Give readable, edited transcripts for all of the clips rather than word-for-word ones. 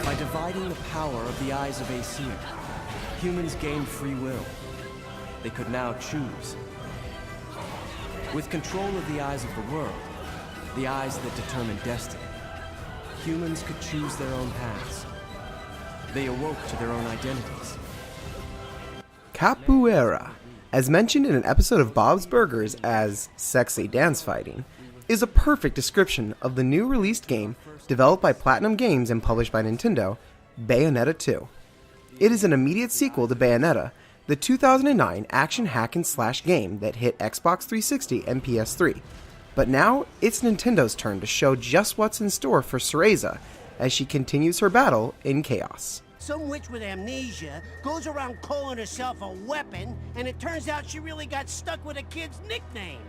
By dividing the power of the eyes of Aesir, humans gained free will. They could now choose. With control of the eyes of the world, the eyes that determine destiny, humans could choose their own paths. They awoke to their own identities. Capoeira, as mentioned in an episode of Bob's Burgers as sexy dance fighting, is a perfect description of the new released game developed by Platinum Games and published by Nintendo, Bayonetta 2. It is an immediate sequel to Bayonetta, the 2009 action hack-and-slash game that hit Xbox 360 and PS3. But now, it's Nintendo's turn to show just what's in store for Cereza as she continues her battle in Chaos. Some witch with amnesia goes around calling herself a weapon, and it turns out she really got stuck with a kid's nickname.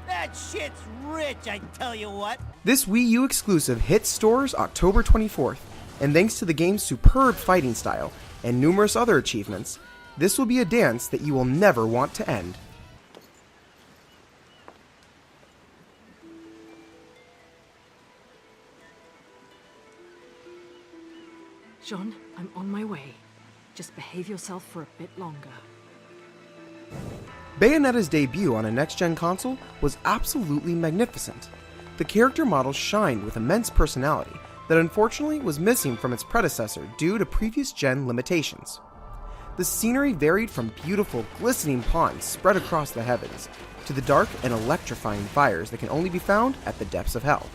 That shit's rich, I tell you what. This Wii U exclusive hits stores October 24th, and thanks to the game's superb fighting style and numerous other achievements, this will be a dance that you will never want to end. Jean, I'm on my way. Just behave yourself for a bit longer. Bayonetta's debut on a next-gen console was absolutely magnificent. The character model shined with immense personality that unfortunately was missing from its predecessor due to previous gen limitations. The scenery varied from beautiful, glistening ponds spread across the heavens to the dark and electrifying fires that can only be found at the depths of hell.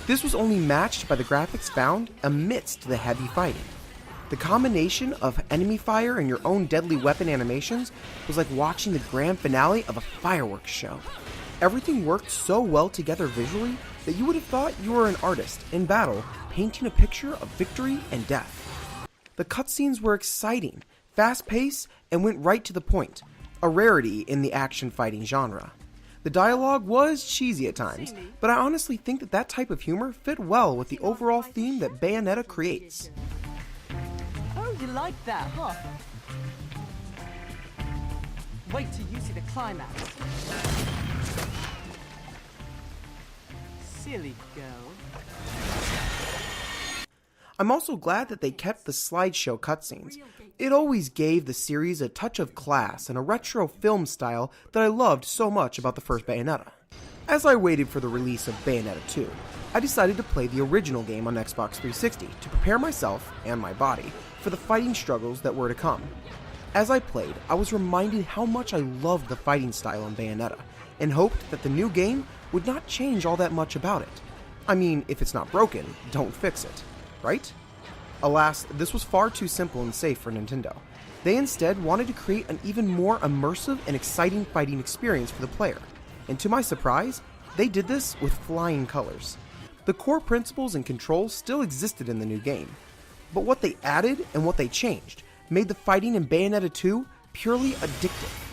This was only matched by the graphics found amidst the heavy fighting. The combination of enemy fire and your own deadly weapon animations was like watching the grand finale of a fireworks show. Everything worked so well together visually that you would have thought you were an artist in battle painting a picture of victory and death. The cutscenes were exciting, fast-paced, and went right to the point, a rarity in the action fighting genre. The dialogue was cheesy at times, but I honestly think that type of humor fit well with the overall theme that Bayonetta creates. Oh, you like that, huh? Wait till you see the climax. Silly girl. I'm also glad that they kept the slideshow cutscenes. It always gave the series a touch of class and a retro film style that I loved so much about the first Bayonetta. As I waited for the release of Bayonetta 2, I decided to play the original game on Xbox 360 to prepare myself and my body for the fighting struggles that were to come. As I played, I was reminded how much I loved the fighting style in Bayonetta, and hoped that the new game would not change all that much about it. I mean, if it's not broken, don't fix it, right? Alas, this was far too simple and safe for Nintendo. They instead wanted to create an even more immersive and exciting fighting experience for the player, and to my surprise, they did this with flying colors. The core principles and controls still existed in the new game, but what they added and what they changed made the fighting in Bayonetta 2 purely addictive.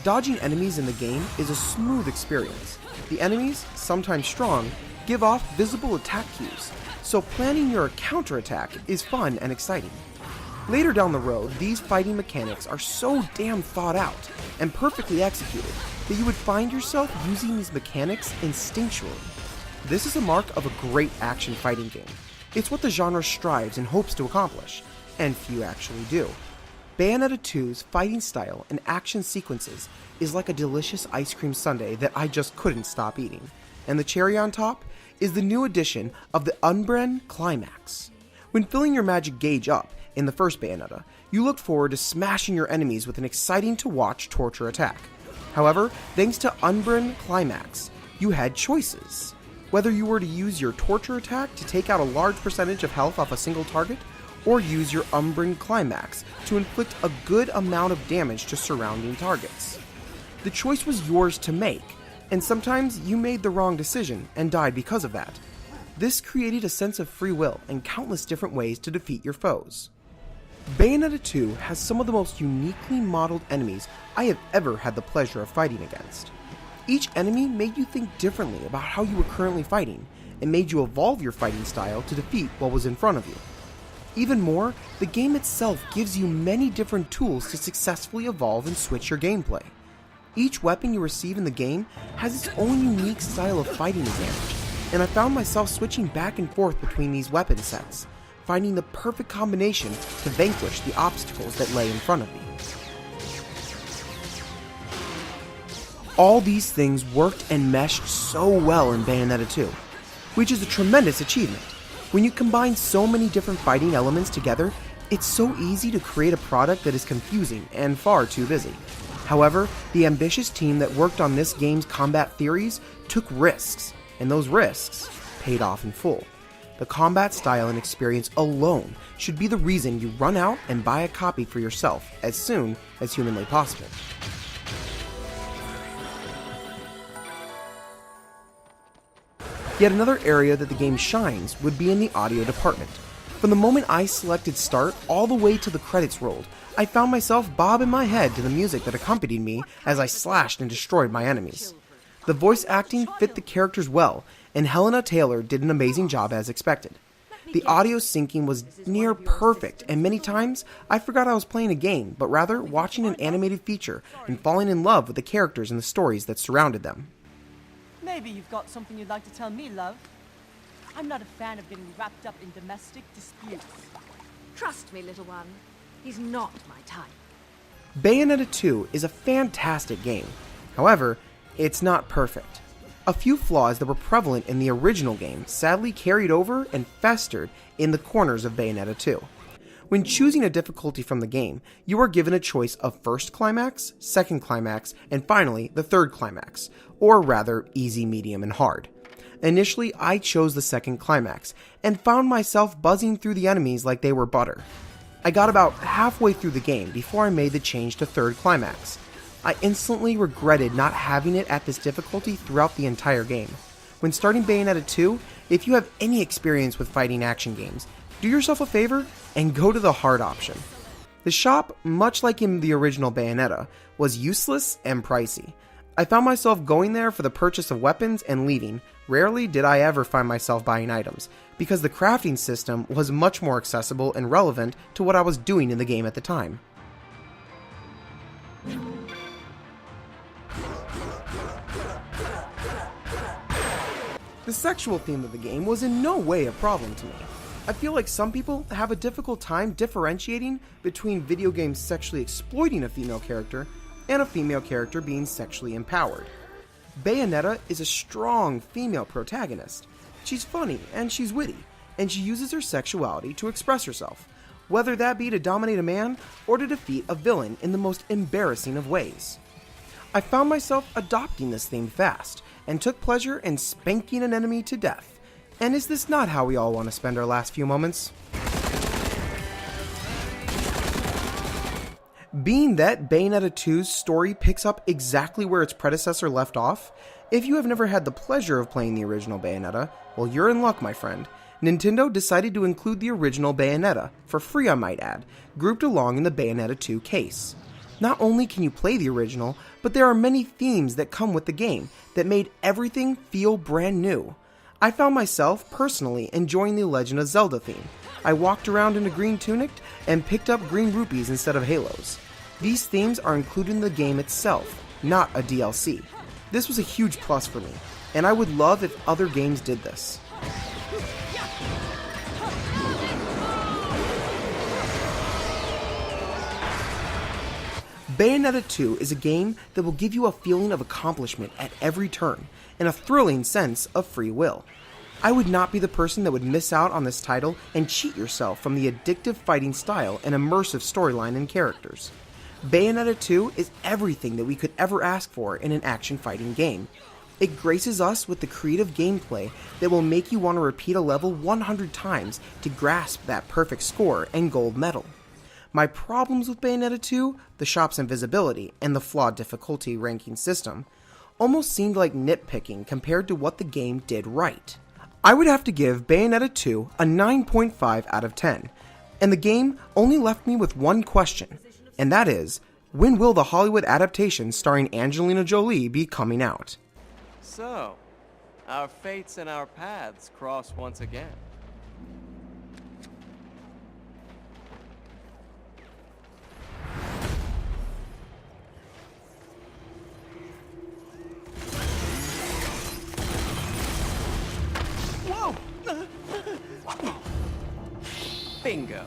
Dodging enemies in the game is a smooth experience. The enemies, sometimes strong, give off visible attack cues, so planning your counterattack is fun and exciting. Later down the road, these fighting mechanics are so damn thought out and perfectly executed that you would find yourself using these mechanics instinctually. This is a mark of a great action fighting game. It's what the genre strives and hopes to accomplish, and few actually do. Bayonetta 2's fighting style and action sequences is like a delicious ice cream sundae that I just couldn't stop eating, and the cherry on top is the new addition of the Umbren Climax. When filling your magic gauge up in the first Bayonetta, you look forward to smashing your enemies with an exciting-to-watch torture attack. However, thanks to Umbren Climax, you had choices. Whether you were to use your torture attack to take out a large percentage of health off a single target, or use your Umbren Climax to inflict a good amount of damage to surrounding targets. The choice was yours to make, and sometimes you made the wrong decision and died because of that. This created a sense of free will and countless different ways to defeat your foes. Bayonetta 2 has some of the most uniquely modeled enemies I have ever had the pleasure of fighting against. Each enemy made you think differently about how you were currently fighting, and made you evolve your fighting style to defeat what was in front of you. Even more, the game itself gives you many different tools to successfully evolve and switch your gameplay. Each weapon you receive in the game has its own unique style of fighting advantage, and I found myself switching back and forth between these weapon sets, finding the perfect combination to vanquish the obstacles that lay in front of me. All these things worked and meshed so well in Bayonetta 2, which is a tremendous achievement. When you combine so many different fighting elements together, it's so easy to create a product that is confusing and far too busy. However, the ambitious team that worked on this game's combat theories took risks, and those risks paid off in full. The combat style and experience alone should be the reason you run out and buy a copy for yourself as soon as humanly possible. Yet another area that the game shines would be in the audio department. From the moment I selected start all the way till the credits rolled, I found myself bobbing my head to the music that accompanied me as I slashed and destroyed my enemies. The voice acting fit the characters well, and Helena Taylor did an amazing job as expected. The audio syncing was near perfect, and many times I forgot I was playing a game, but rather watching an animated feature and falling in love with the characters and the stories that surrounded them. Maybe you've got something you'd like to tell me, love. I'm not a fan of getting wrapped up in domestic disputes. Trust me, little one. He's not my type. Bayonetta 2 is a fantastic game. However, it's not perfect. A few flaws that were prevalent in the original game sadly carried over and festered in the corners of Bayonetta 2. When choosing a difficulty from the game, you are given a choice of first climax, second climax, and finally the third climax, or rather easy, medium, and hard. Initially, I chose the second climax, and found myself buzzing through the enemies like they were butter. I got about halfway through the game before I made the change to third climax. I instantly regretted not having it at this difficulty throughout the entire game. When starting Bayonetta 2, if you have any experience with fighting action games, do yourself a favor and go to the hard option. The shop, much like in the original Bayonetta, was useless and pricey. I found myself going there for the purchase of weapons and leaving. Rarely did I ever find myself buying items, because the crafting system was much more accessible and relevant to what I was doing in the game at the time. The sexual theme of the game was in no way a problem to me. I feel like some people have a difficult time differentiating between video games sexually exploiting a female character and a female character being sexually empowered. Bayonetta is a strong female protagonist. She's funny and she's witty, and she uses her sexuality to express herself, whether that be to dominate a man or to defeat a villain in the most embarrassing of ways. I found myself adopting this theme fast, and took pleasure in spanking an enemy to death. And is this not how we all want to spend our last few moments? Being that Bayonetta 2's story picks up exactly where its predecessor left off, if you have never had the pleasure of playing the original Bayonetta, well, you're in luck, my friend. Nintendo decided to include the original Bayonetta, for free I might add, grouped along in the Bayonetta 2 case. Not only can you play the original, but there are many themes that come with the game that made everything feel brand new. I found myself, personally, enjoying the Legend of Zelda theme. I walked around in a green tunic and picked up green rupees instead of halos. These themes are included in the game itself, not a DLC. This was a huge plus for me, and I would love if other games did this. Bayonetta 2 is a game that will give you a feeling of accomplishment at every turn, and a thrilling sense of free will. I would not be the person that would miss out on this title and cheat yourself from the addictive fighting style and immersive storyline and characters. Bayonetta 2 is everything that we could ever ask for in an action fighting game. It graces us with the creative gameplay that will make you want to repeat a level 100 times to grasp that perfect score and gold medal. My problems with Bayonetta 2, the shop's invisibility, and the flawed difficulty ranking system, almost seemed like nitpicking compared to what the game did right. I would have to give Bayonetta 2 a 9.5 out of 10, and the game only left me with one question, and that is, when will the Hollywood adaptation starring Angelina Jolie be coming out? So, our fates and our paths cross once again. Bingo.